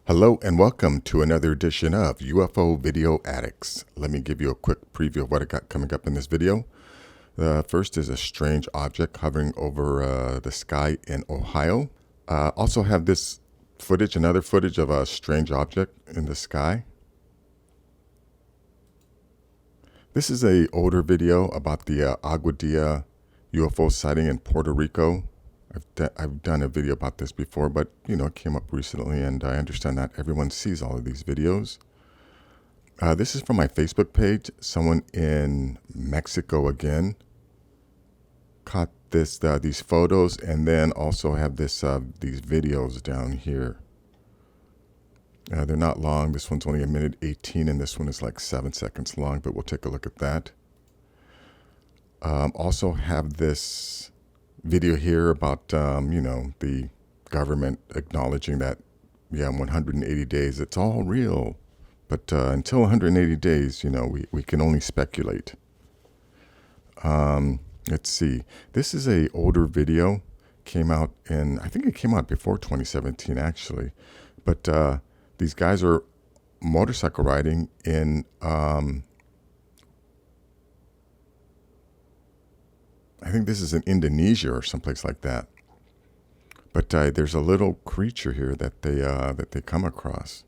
Hello and welcome to another edition of UFO Video Addicts. Let me give you a quick preview of what I got coming up in this video. The first is a strange object hovering over the sky in Ohio. Also have this footage, another footage of a strange object in the sky. This is an older video about the Aguadilla UFO sighting in Puerto Rico. I've done a video about this before, but it came up recently, and I understand not everyone sees all of these videos. This is from my Facebook page. Someone in Mexico again caught these photos, and then also have these videos down here. They're not long. This one's only 1:18, and this one is like 7 seconds long, but we'll take a look at that. Also have this video here about, the government acknowledging that, in 180 days, it's all real. But until 180 days, we can only speculate. Let's see. This is a older video. I think it came out before 2017, actually. But these guys are motorcycle riding in I think this is in Indonesia or someplace like that. But there's a little creature here that they come across.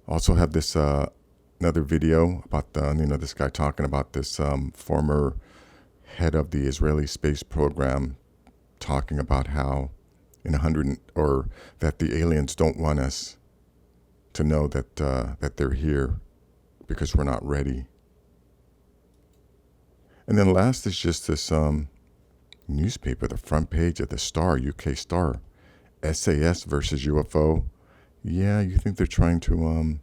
Also have this another video about this guy talking about this former head of the Israeli space program, talking about how that the aliens don't want us to know that they're here because we're not ready. And then last is just this newspaper, the front page of the Star, UK Star, SAS versus UFO. Yeah, you think they're trying to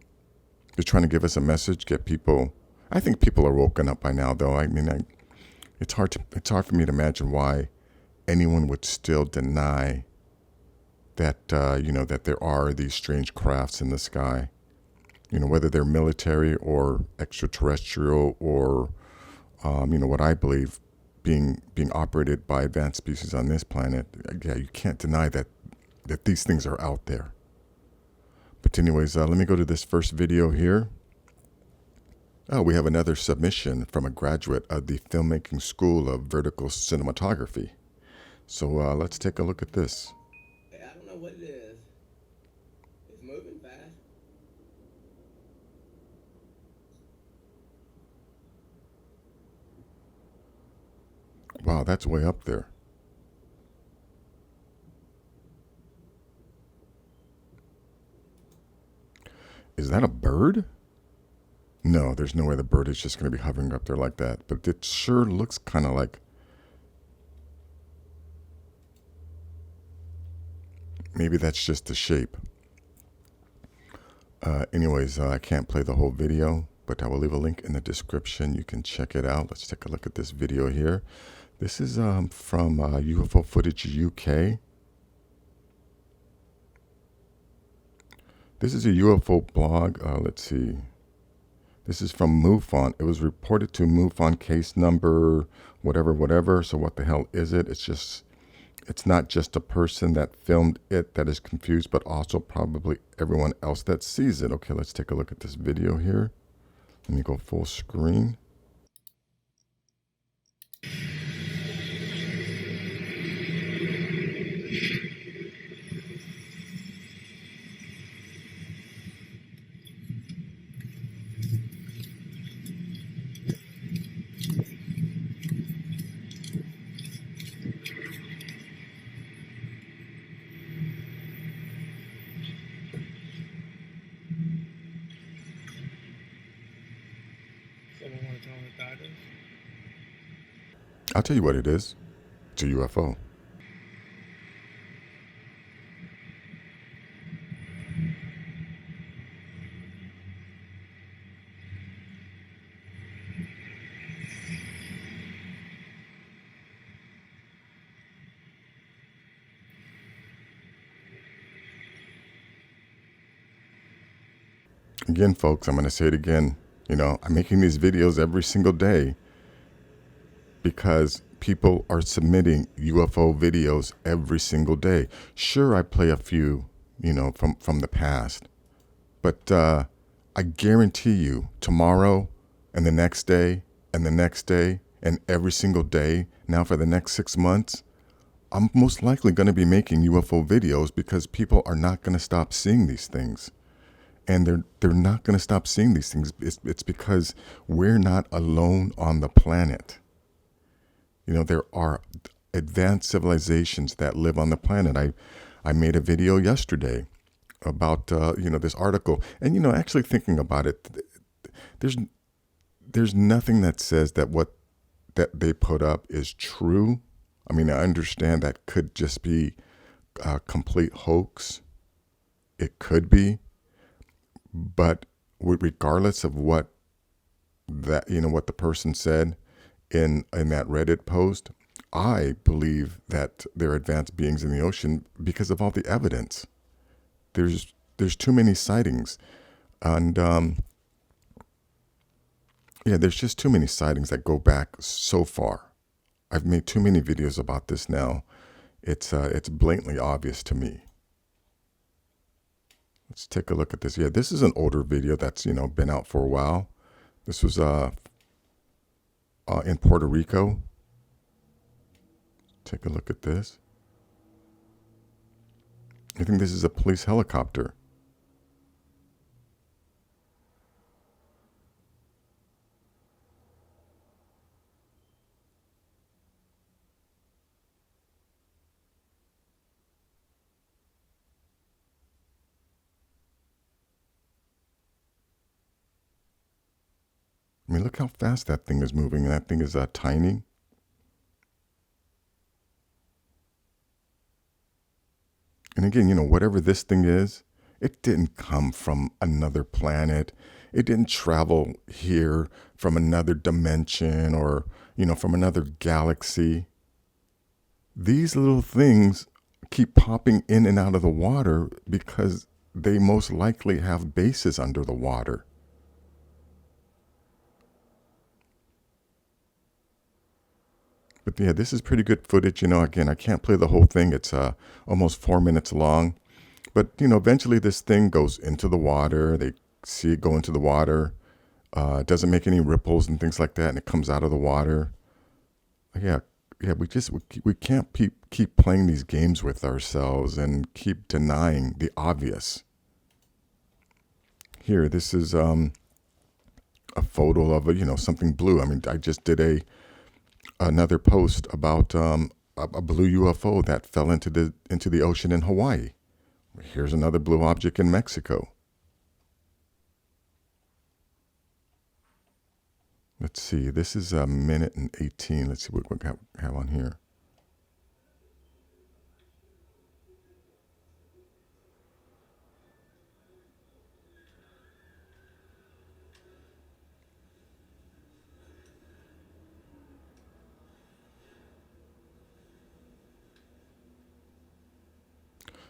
give us a message, get people. I think people are woken up by now, though. I mean, it's hard for me to imagine why anyone would still deny that that there are these strange crafts in the sky. Whether they're military or extraterrestrial or what I believe being operated by advanced species on this planet. Yeah, you can't deny that these things are out there. But anyways, let me go to this first video here. Oh, we have another submission from a graduate of the Filmmaking School of Vertical Cinematography. So let's take a look at this. I don't know what it is. It's moving fast. Wow, that's way up there. Is that a bird? No, there's no way the bird is just going to be hovering up there like that. But it sure looks kind of like... maybe that's just the shape. Anyways, I can't play the whole video, but I will leave a link in the description. You can check it out. Let's take a look at this video here. This is from UFO Footage UK. This is a UFO blog. Let's see. This is from MUFON. It was reported to MUFON case number whatever. So what the hell is it? It's not just a person that filmed it that is confused, but also probably everyone else that sees it. Okay, let's take a look at this video here. Let me go full screen. Someone want to tell me what that is? I'll tell you what it is. It's a UFO. Again, folks, I'm going to say it again. I'm making these videos every single day because people are submitting UFO videos every single day. Sure, I play a few from the past. But I guarantee you, tomorrow and the next day and the next day and every single day now for the next 6 months, I'm most likely going to be making UFO videos because people are not going to stop seeing these things. And they're not going to stop seeing these things. It's because we're not alone on the planet. There are advanced civilizations that live on the planet. I made a video yesterday about this article, and actually thinking about it, there's nothing that says that what that they put up is true. I mean, I understand that could just be a complete hoax. It could be, but regardless of what what the person said in that Reddit post, I believe that they're advanced beings in the ocean because of all the evidence. There's too many sightings, and there's just too many sightings that go back so far. I've made too many videos about this now. It's blatantly obvious to me. Let's take a look at this. Yeah, this is an older video that's been out for a while. This was in Puerto Rico. Take a look at this. I think this is a police helicopter. I mean, look how fast that thing is moving, and that thing is tiny. And again, whatever this thing is, it didn't come from another planet. It didn't travel here from another dimension or, from another galaxy. These little things keep popping in and out of the water because they most likely have bases under the water. But yeah, this is pretty good footage. Again, I can't play the whole thing. It's almost 4 minutes long. But, eventually this thing goes into the water. They see it go into the water. It doesn't make any ripples and things like that. And it comes out of the water. Yeah, we can't keep playing these games with ourselves and keep denying the obvious. Here, this is a photo of something blue. I mean, I just did another post about a blue UFO that fell into the ocean in Hawaii. Here's another blue object in Mexico. Let's see. This is a minute and 18. Let's see what we have on here.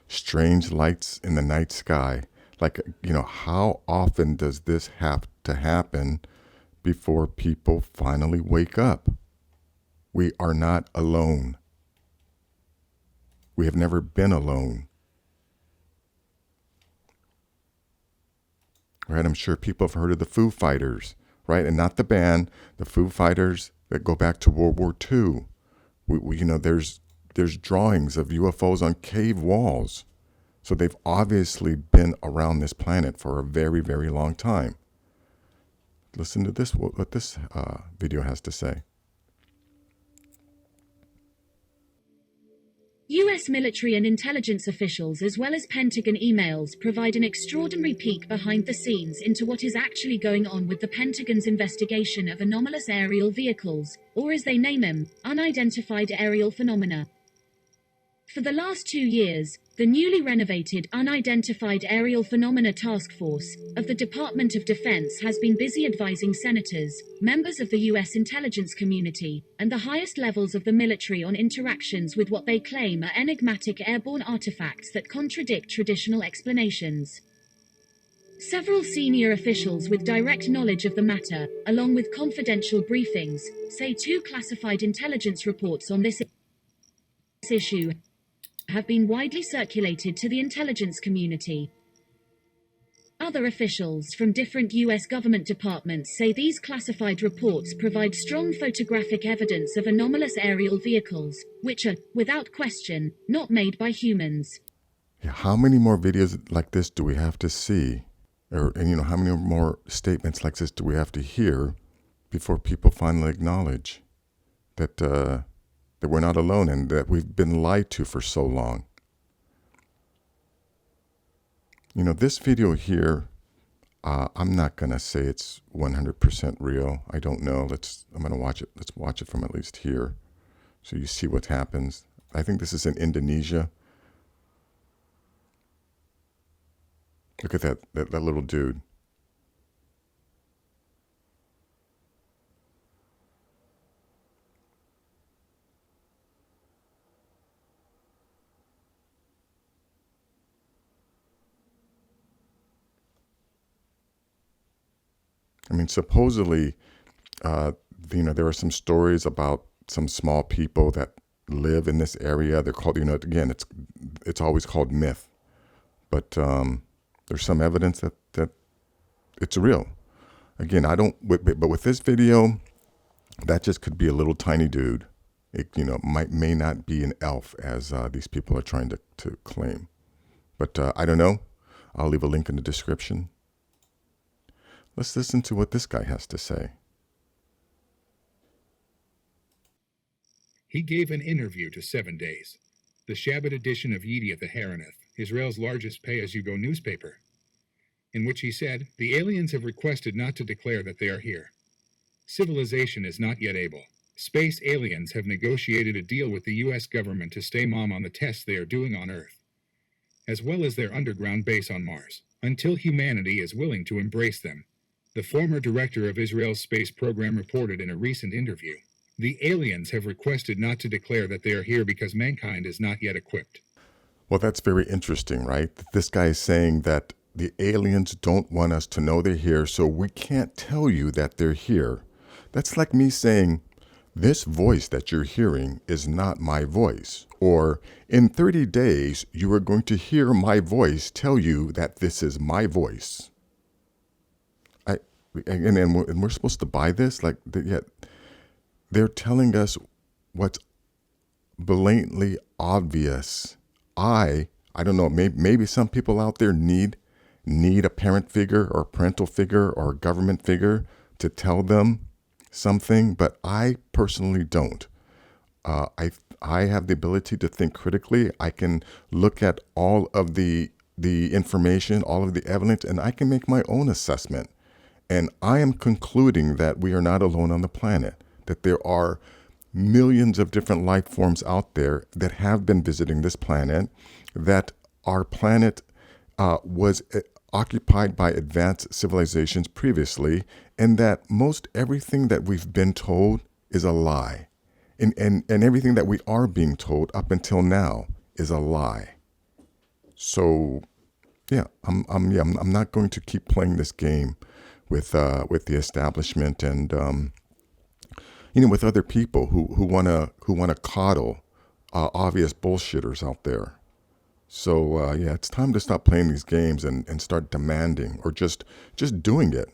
Strange lights in the night sky. Like, how often does this have to happen before people finally wake up? We are not alone. We have never been alone. Right? I'm sure people have heard of the Foo Fighters, right? And not the band, the Foo Fighters that go back to World War II. There's drawings of UFOs on cave walls. So they've obviously been around this planet for a very, very long time. Listen to this, what this video has to say. U.S. military and intelligence officials, as well as Pentagon emails, provide an extraordinary peek behind the scenes into what is actually going on with the Pentagon's investigation of anomalous aerial vehicles, or as they name them, unidentified aerial phenomena. For the last 2 years, the newly renovated Unidentified Aerial Phenomena Task Force of the Department of Defense has been busy advising senators, members of the U.S. intelligence community, and the highest levels of the military on interactions with what they claim are enigmatic airborne artifacts that contradict traditional explanations. Several senior officials with direct knowledge of the matter, along with confidential briefings, say 2 classified intelligence reports on this issue have been widely circulated to the intelligence community. Other officials from different U.S. government departments say these classified reports provide strong photographic evidence of anomalous aerial vehicles, which are, without question, not made by humans. Yeah, how many more videos like this do we have to see? And how many more statements like this do we have to hear before people finally acknowledge that that we're not alone and that we've been lied to for so long? This video here, I'm not going to say it's 100% real. I don't know. I'm going to watch it. Let's watch it from at least here so you see what happens. I think this is in Indonesia. Look at that little dude. I mean, supposedly, there are some stories about some small people that live in this area. They're called, again, it's always called myth, but there's some evidence that it's real. Again, but with this video, that just could be a little tiny dude. It, may not be an elf as these people are trying to claim. But I don't know. I'll leave a link in the description. Let's listen to what this guy has to say. He gave an interview to 7 Days, the Shabbat edition of Yediot Ahronoth, Israel's largest pay-as-you-go newspaper, in which he said, "The aliens have requested not to declare that they are here. Civilization is not yet able. Space aliens have negotiated a deal with the U.S. government to stay mum on the tests they are doing on Earth, as well as their underground base on Mars, until humanity is willing to embrace them," the former director of Israel's space program reported in a recent interview. "The aliens have requested not to declare that they are here because mankind is not yet equipped." Well, that's very interesting, right? This guy is saying that the aliens don't want us to know they're here, so we can't tell you that they're here. That's like me saying, this voice that you're hearing is not my voice. Or, in 30 days, you are going to hear my voice tell you that this is my voice. And we're supposed to buy this? Yet they're telling us what's blatantly obvious. I don't know, maybe some people out there need a parent figure or parental figure or a government figure to tell them something, but I personally don't. I have the ability to think critically. I can look at all of the information, all of the evidence, and I can make my own assessment. And I am concluding that we are not alone on the planet, that there are millions of different life forms out there that have been visiting this planet, that our planet was occupied by advanced civilizations previously, and that most everything that we've been told is a lie. And everything that we are being told up until now is a lie. So, yeah, I'm not going to keep playing this game with the establishment and with other people who wanna coddle obvious bullshitters out there. So it's time to stop playing these games and start demanding or just doing it.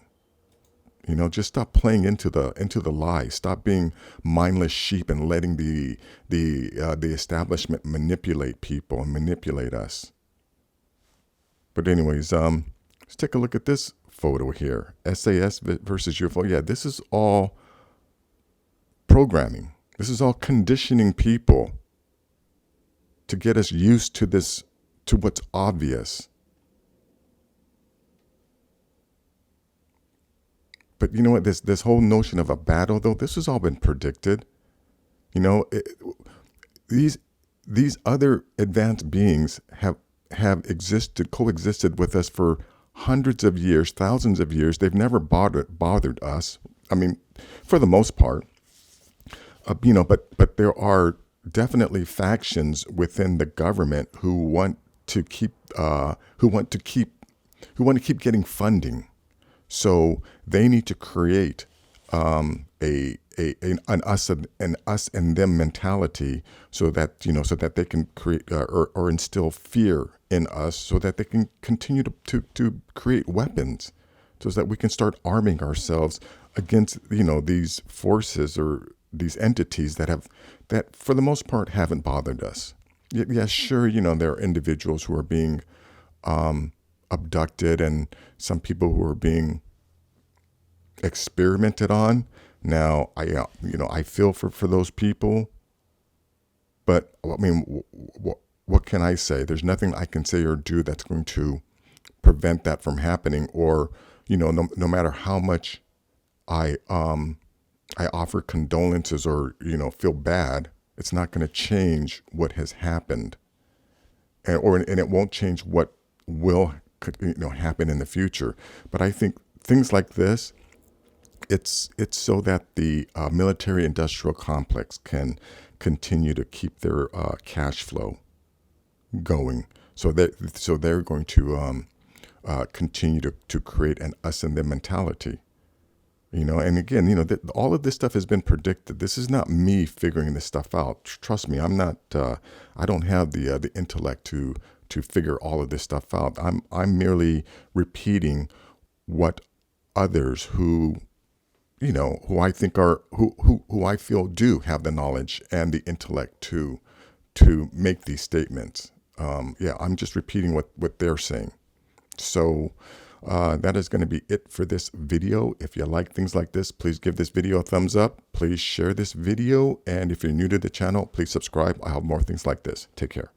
Just stop playing into the lie. Stop being mindless sheep and letting the establishment manipulate people and manipulate us. But anyways, let's take a look at this photo here. SAS versus UFO. Yeah, this is all programming. This is all conditioning people to get us used to this, to what's obvious. But you know what? This whole notion of a battle, though, this has all been predicted. These other advanced beings have coexisted with us for hundreds of years, thousands of years. They've never bothered us. I mean, for the most part, but there are definitely factions within the government who want to keep getting funding. So they need to create a an us and them mentality, so that so that they can create or instill fear in us, so that they can continue to create weapons, so that we can start arming ourselves against these forces or these entities that for the most part haven't bothered us. Yeah, sure, there are individuals who are being abducted, and some people who are being experimented on. Now, I feel for those people, but I mean, what can I say? There's nothing I can say or do that's going to prevent that from happening. Or, no matter how much I offer condolences or feel bad, it's not going to change what has happened, and it won't change what will happen in the future. But I think things like this, it's so that the military-industrial complex can continue to keep their cash flow going. So they're going to continue to create an us and them mentality. And again, all of this stuff has been predicted. This is not me figuring this stuff out. Trust me, I'm not. I don't have the intellect to figure all of this stuff out. I'm merely repeating what others who I think are who I feel do have the knowledge and the intellect to make these statements. I'm just repeating what they're saying. So that is going to be it for this video. If you like things like this, please give this video a thumbs up. Please share this video. And if you're new to the channel, please subscribe. I have more things like this. Take care.